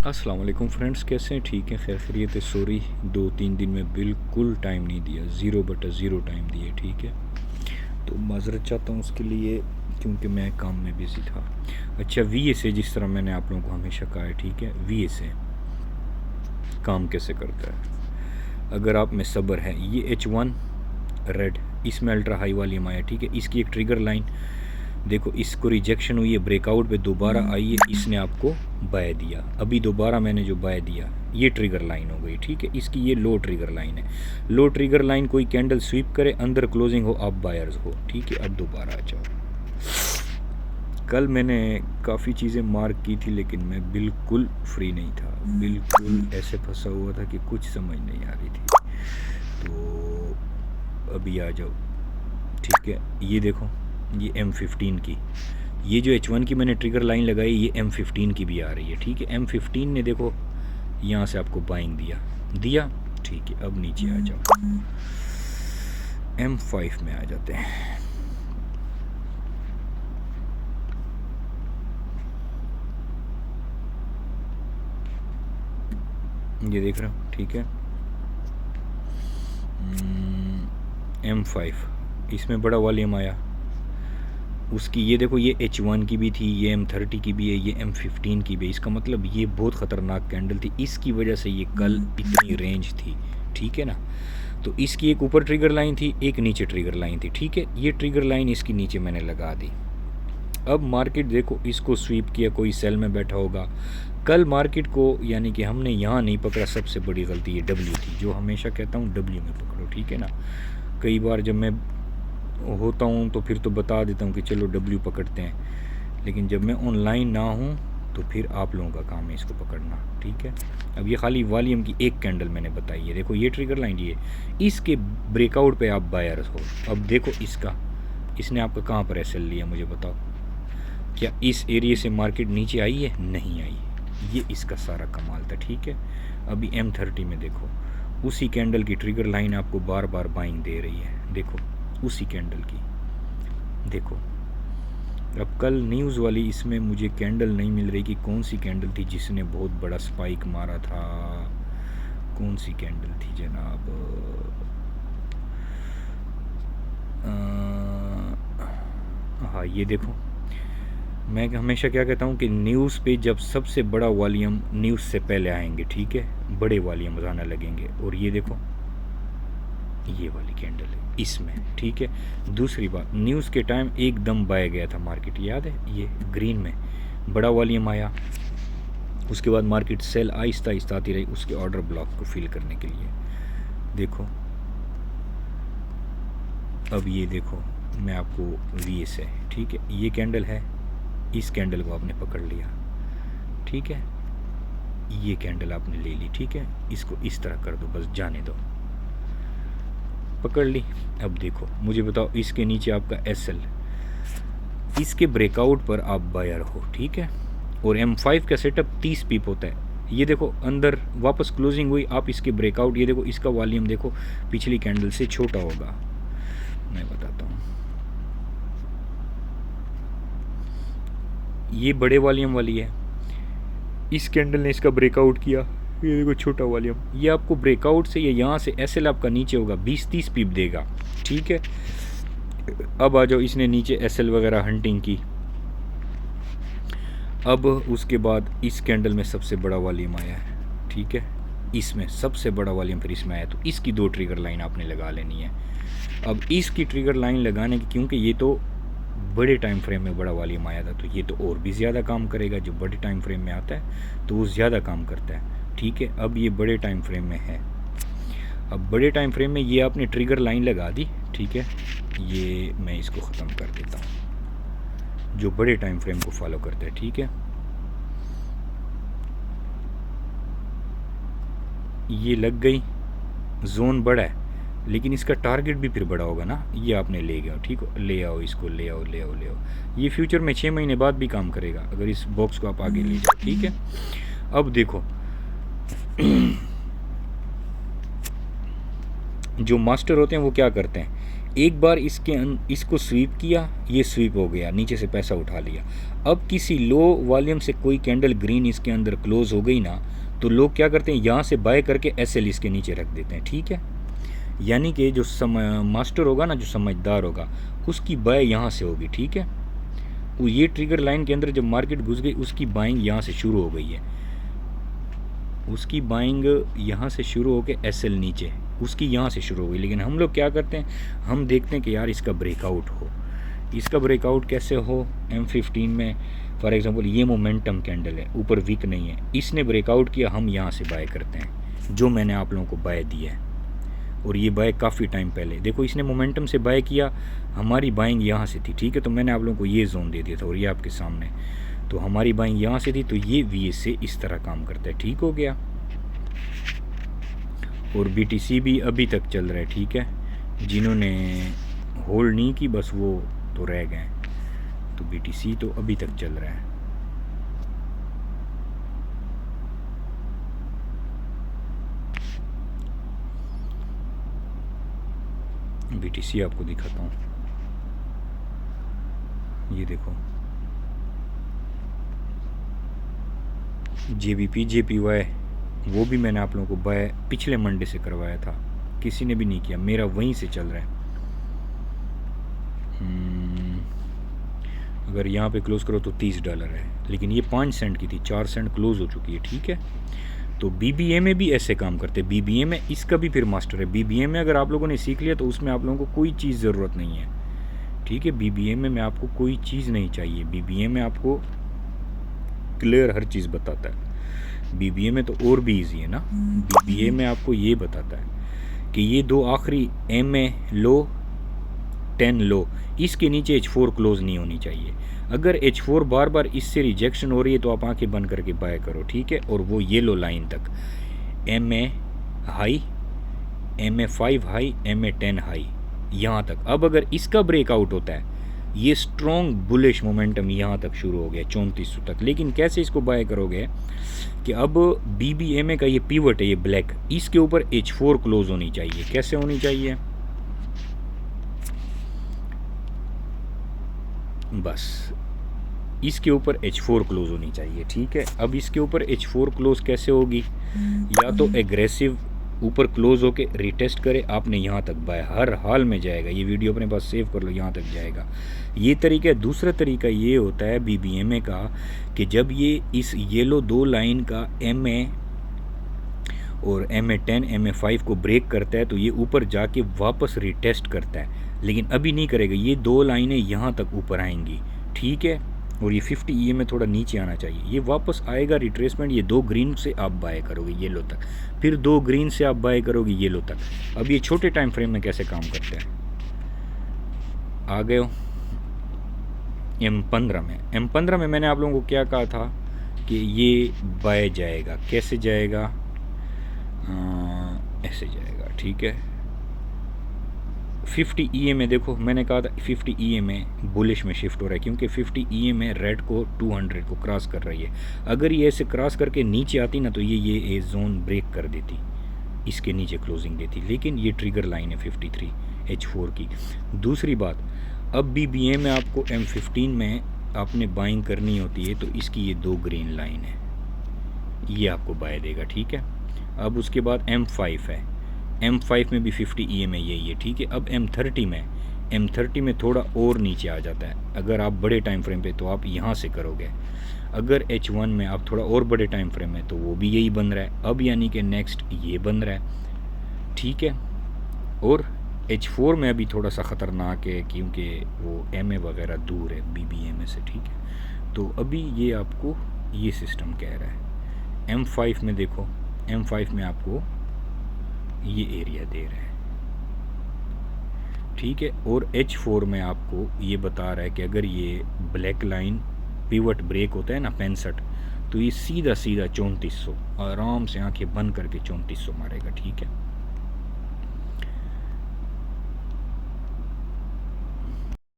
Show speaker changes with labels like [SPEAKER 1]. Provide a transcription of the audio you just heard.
[SPEAKER 1] अस्सलाम वालेकुम फ्रेंड्स, कैसे हैं? ठीक है, खैर खैरियत है। सॉरी 2-3 दिन में बिल्कुल टाइम नहीं दिया, 0/0 टाइम दिए। ठीक है, तो माजरत चाहता हूँ उसके लिए, क्योंकि मैं काम में बिज़ी था। अच्छा, VSA जिस तरह मैंने आप लोगों को हमेशा कहा है, ठीक है, VSA काम कैसे करता है अगर आप में सब्र है। ये H1 रेड, इसमें अल्ट्रा हाई वाली आया। ठीक है, इसकी एक ट्रिगर लाइन देखो, इसको रिजेक्शन हुई है, ब्रेकआउट पे दोबारा आई है, इसने आपको बाय दिया। अभी दोबारा मैंने जो बाय दिया, ये ट्रिगर लाइन हो गई। ठीक है, इसकी ये लो ट्रिगर लाइन है। लो ट्रिगर लाइन कोई कैंडल स्वीप करे, अंदर क्लोजिंग हो, आप बायर्स हो। ठीक है, अब दोबारा आ जाओ। कल मैंने काफ़ी चीज़ें मार्क की थी, लेकिन मैं बिल्कुल फ्री नहीं था, बिल्कुल ऐसे फंसा हुआ था कि कुछ समझ नहीं आ रही थी। तो अभी आ जाओ। ठीक है, ये देखो, ये M15 की, ये जो H1 की मैंने ट्रिगर लाइन लगाई, ये M15 की भी आ रही है। ठीक है, M15 ने देखो यहाँ से आपको बाइंग दिया। ठीक है, अब नीचे आ जाओ, M5 में आ जाते हैं। ये देख रहे हो? ठीक है, M5, इसमें बड़ा वॉल्यूम आया। उसकी ये देखो, ये H1 की भी थी, ये M30 की भी है, ये M15 की भी है। इसका मतलब ये बहुत ख़तरनाक कैंडल थी, इसकी वजह से ये कल इतनी रेंज थी। ठीक है ना, तो इसकी एक ऊपर ट्रिगर लाइन थी, एक नीचे ट्रिगर लाइन थी। ठीक है, ये ट्रिगर लाइन इसकी नीचे मैंने लगा दी। अब मार्केट देखो, इसको स्वीप किया, कोई सेल में बैठा होगा। कल मार्केट को यानी कि हमने यहाँ नहीं पकड़ा, सबसे बड़ी गलती ये W थी, जो हमेशा कहता हूँ W में पकड़ो। ठीक है ना, कई बार जब मैं होता हूँ तो फिर तो बता देता हूँ कि चलो W पकड़ते हैं, लेकिन जब मैं ऑनलाइन ना हूँ तो फिर आप लोगों का काम है इसको पकड़ना। ठीक है, अब ये खाली वॉल्यूम की एक कैंडल मैंने बताई है। देखो, ये ट्रिगर लाइन, ये इसके ब्रेकआउट पे आप बायर्स हो। अब देखो इसका, इसने आपका कहाँ पर एसएल लिया, मुझे बताओ। क्या इस एरिया से मार्केट नीचे आई है? नहीं आई। ये इसका सारा कमाल था। ठीक है, अभी M30 में देखो, उसी कैंडल की ट्रिगर लाइन आपको बार बार बाइंग दे रही है। देखो, उसी कैंडल की देखो। अब कल न्यूज़ वाली इसमें मुझे कैंडल नहीं मिल रही कि कौन सी कैंडल थी जिसने बहुत बड़ा स्पाइक मारा था। कौन सी कैंडल थी जनाब? हाँ, ये देखो, मैं हमेशा क्या कहता हूँ कि न्यूज़ पे जब सबसे बड़ा वॉल्यूम न्यूज़ से पहले आएंगे, ठीक है, बड़े वॉल्यूम आना लगेंगे। और ये देखो, ये वाली कैंडल है इसमें। ठीक है, दूसरी बात, न्यूज़ के टाइम एकदम बाय गया था मार्केट, याद है? ये ग्रीन में बड़ा वॉल्यूम आया, उसके बाद मार्केट सेल आहिस्ता आहिस्ता आती रही उसके ऑर्डर ब्लॉक को फिल करने के लिए। देखो, अब ये देखो, मैं आपको VS है, ठीक है, ये कैंडल है, इस कैंडल को आपने पकड़ लिया। ठीक है, ये कैंडल आपने ले ली। ठीक है, इसको इस तरह कर दो, बस जाने दो, पकड़ ली। अब देखो, मुझे बताओ, इसके नीचे आपका SL, इसके ब्रेकआउट पर आप बायर हो। ठीक है, और M5 का सेटअप 30 पीप होता है। ये देखो, अंदर वापस क्लोजिंग हुई, आप इसके ब्रेकआउट, ये देखो, इसका वॉल्यूम देखो पिछली कैंडल से छोटा होगा। मैं बताता हूँ, ये बड़े वॉल्यूम वाली है, इस कैंडल ने इसका ब्रेकआउट किया, ये देखो छोटा वॉल्यूम। ये आपको ब्रेकआउट से, ये यहाँ से SL आपका नीचे होगा, 20-30 पीप देगा। ठीक है, अब आ जाओ, इसने नीचे SL वगैरह हंटिंग की। अब उसके बाद इस कैंडल में सबसे बड़ा वॉल्यूम आया है। ठीक है, इसमें सबसे बड़ा वॉल्यूम फिर इसमें आया, तो इसकी 2 ट्रिगर लाइन आपने लगा लेनी है। अब इसकी ट्रिगर लाइन लगाने की, क्योंकि ये तो बड़े टाइम फ्रेम में बड़ा वॉल्यूम आया था, तो ये तो और भी ज़्यादा काम करेगा। जो बड़े टाइम फ्रेम में आता है तो वो ज़्यादा काम करता है। ठीक है, अब ये बड़े टाइम फ्रेम में है, अब बड़े टाइम फ्रेम में ये आपने ट्रिगर लाइन लगा दी। ठीक है, ये मैं इसको ख़त्म कर देता हूँ, जो बड़े टाइम फ्रेम को फॉलो करता है। ठीक है, ये लग गई, जोन बड़ा है, लेकिन इसका टारगेट भी फिर बड़ा होगा ना, ये आपने ले गया। ठीक हो, ले आओ इसको, ले आओ ले आओ ले आओ। ये फ्यूचर में 6 महीने बाद भी काम करेगा अगर इस बॉक्स को आप आगे ले जाओ। ठीक है, अब देखो, जो मास्टर होते हैं वो क्या करते हैं, एक बार इसको स्वीप किया, ये स्वीप हो गया, नीचे से पैसा उठा लिया। अब किसी लो वॉल्यूम से कोई कैंडल ग्रीन इसके अंदर क्लोज हो गई ना, तो लोग क्या करते हैं, यहाँ से बाय करके SL इसके नीचे रख देते हैं, ठीक है। यानी कि जो मास्टर होगा ना, जो समझदार होगा, उसकी बाय यहाँ से होगी, ठीक है। वो ये ट्रिगर लाइन के अंदर जब मार्केट घुस गई, उसकी बाइंग यहाँ से शुरू हो गई है, उसकी बाइंग यहाँ से शुरू होकर SL नीचे, उसकी यहाँ से शुरू हो गई। लेकिन हम लोग क्या करते हैं, हम देखते हैं कि यार इसका ब्रेकआउट हो। इसका ब्रेकआउट कैसे हो, M15 में फॉर एग्जांपल ये मोमेंटम कैंडल है, ऊपर वीक नहीं है, इसने ब्रेकआउट किया, हम यहाँ से बाय करते हैं, जो मैंने आप लोगों को बाय दिया है। और ये बाय काफ़ी टाइम पहले, देखो इसने मोमेंटम से बाय किया, हमारी बाइंग यहाँ से थी, ठीक है। तो मैंने आप लोगों को ये जोन दे दिया था और ये आपके सामने, तो हमारी बाइंग यहाँ से थी, तो ये VS से इस तरह काम करता है, ठीक हो गया। और BTC भी अभी तक चल रहा है, ठीक है। जिन्होंने होल्ड नहीं की बस वो तो रह गए, तो BTC तो अभी तक चल रहा है। BTC आपको दिखाता हूँ, ये देखो JBP JPY, वो भी मैंने आप लोगों को बाय पिछले मंडे से करवाया था, किसी ने भी नहीं किया, मेरा वहीं से चल रहा है। अगर यहाँ पे क्लोज़ करो तो $30 है, लेकिन ये 5 सेंट की थी, 4 सेंट क्लोज़ हो चुकी है, ठीक है। तो BBA में भी ऐसे काम करते हैं, BBA में इसका भी फिर मास्टर है। BBA में अगर आप लोगों ने सीख लिया तो उसमें आप लोगों को कोई चीज़ ज़रूरत नहीं है, ठीक है। BBA में आपको कोई चीज़ नहीं चाहिए, BBA में आपको क्लियर हर चीज़ बताता है। BBA में तो और भी ईजी है ना, BBA में आपको ये बताता है कि ये दो आखिरी MA लो 10 लो, इसके नीचे H4 क्लोज नहीं होनी चाहिए। अगर H4 बार बार इससे रिजेक्शन हो रही है तो आप आंखें बंद करके बाय करो, ठीक है। और वो येलो लाइन तक MA high, MA5 high, MA10 high, यहाँ तक। अब अगर इसका ब्रेकआउट होता है, ये स्ट्रॉन्ग बुलिश मोमेंटम यहाँ तक शुरू हो गया 3400 तक। लेकिन कैसे इसको बाय करोगे कि अब BBMA का ये पिवट है, ये ब्लैक, इसके ऊपर H4 क्लोज होनी चाहिए। कैसे होनी चाहिए, बस इसके ऊपर H4 क्लोज होनी चाहिए, ठीक है। अब इसके ऊपर H4 क्लोज कैसे होगी, या तो एग्रेसिव ऊपर क्लोज होके रिटेस्ट करे, आपने यहाँ तक बाय हर हाल में जाएगा। ये वीडियो अपने पास सेव कर लो, यहाँ तक जाएगा, ये तरीका है। दूसरा तरीका ये होता है BBMA का कि जब ये इस येलो दो लाइन का MA और MA10 MA5 को ब्रेक करता है तो ये ऊपर जाके वापस रिटेस्ट करता है, लेकिन अभी नहीं करेगा। ये दो लाइनें यहाँ तक ऊपर आएंगी, ठीक है। और ये 50 EM में थोड़ा नीचे आना चाहिए, ये वापस आएगा रिट्रेसमेंट। ये 2 ग्रीन से आप बाय करोगे येलो तक, फिर 2 ग्रीन से आप बाय करोगे येलो तक। अब ये छोटे टाइम फ्रेम में कैसे काम करते हैं, आ गए हो M15 में। M15 में मैंने आप लोगों को क्या कहा था कि ये बाय जाएगा। कैसे जाएगा, ऐसे जाएगा, ठीक है। 50 EM में देखो, मैंने कहा था 50 EM में बुलिश में शिफ्ट हो रहा है, क्योंकि 50 EM में रेड को 200 को क्रॉस कर रही है। अगर ये ऐसे क्रॉस करके नीचे आती ना तो ये जोन ब्रेक कर देती, इसके नीचे क्लोजिंग देती। लेकिन ये ट्रिगर लाइन है 53 H4 की। दूसरी बात, अब BBA में आपको M15 में आपने बाइंग करनी होती है तो इसकी ये 2 ग्रीन लाइन है, ये आपको बाय देगा, ठीक है। अब उसके बाद M5 है, M5 में भी 50 EM है, यही है, ठीक है। अब M30 में थोड़ा और नीचे आ जाता है। अगर आप बड़े टाइम फ्रेम पे तो आप यहाँ से करोगे। अगर H1 में आप थोड़ा और बड़े टाइम फ्रेम में तो वो भी यही बन रहा है। अब यानी कि नेक्स्ट ये बन रहा है, ठीक है। और H4 में अभी थोड़ा सा ख़तरनाक है क्योंकि वो MA वगैरह दूर है BBMA से, ठीक है। तो अभी ये आपको ये सिस्टम कह रहा है। M5 में देखो, M5 में आपको ये एरिया दे रहा है, ठीक है। और H4 में आपको ये बता रहा है कि अगर ये ब्लैक लाइन पिवट ब्रेक होता है ना 65, तो ये सीधा 3400 आराम से आंखें बंद करके 3400 मारेगा, ठीक है।